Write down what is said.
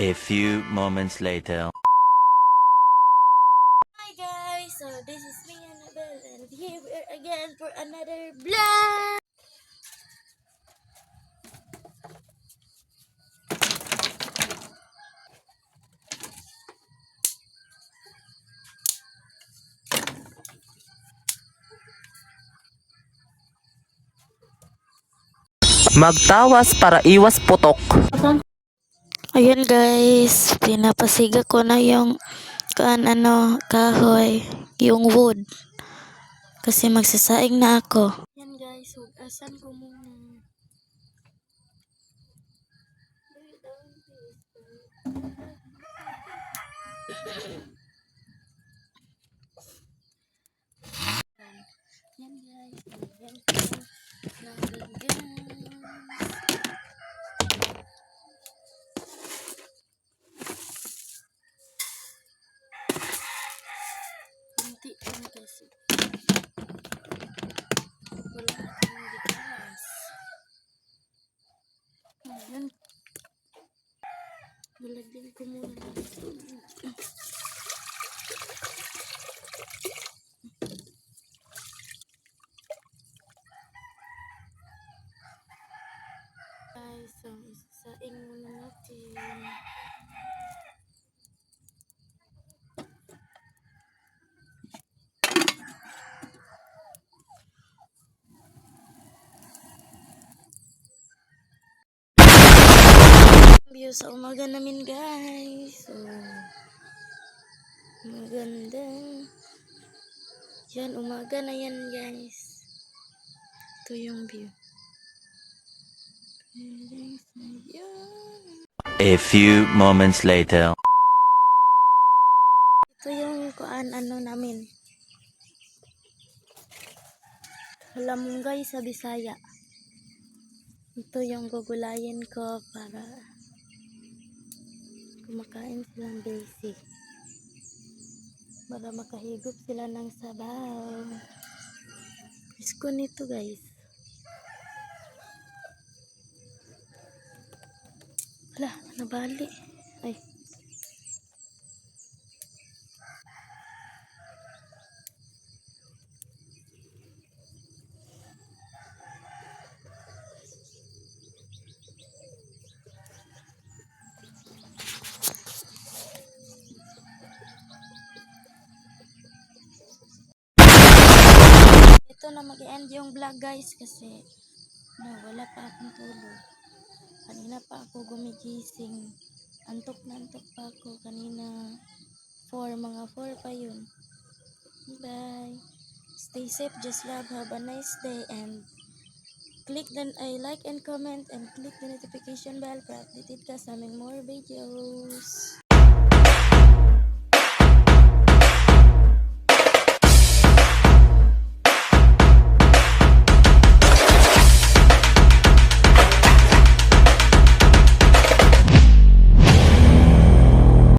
A few moments later. Hi guys, so this is me Annabelle and here we are again for another vlog. Magtawas para iwas putok. Ayun guys, pinapasiga ko na yung kahoy, yung wood. Kasi magsasaing na ako. Yan guys, hugasan ko muna. Yan guys, yan ko nagagas. Kunti lang kasi. Wala akong gas. Ayan. Nalagyan ko muna ng tubig. Guys, so isasaing muna natin. View sa umaga namin guys. So, maganda. Yan, umaga na yan guys. Ito yung view. A few moments later. Ito yung namin. Lamunggay sa Bisaya. Ito yung gugulayin ko para kumakain silang basic. Para makahigop sila ng sabaw. Isko nito guys. Wala, nabali. Ay. Ito na mag-end yung vlog guys kasi wala pa akong tulog. Kanina pa ako gumigising. Antok na antok pa ako kanina. Mga 4 pa yun. Bye. Stay safe, just love, have a nice day, and click the like and comment and click the notification bell para updated ka sa aming more videos.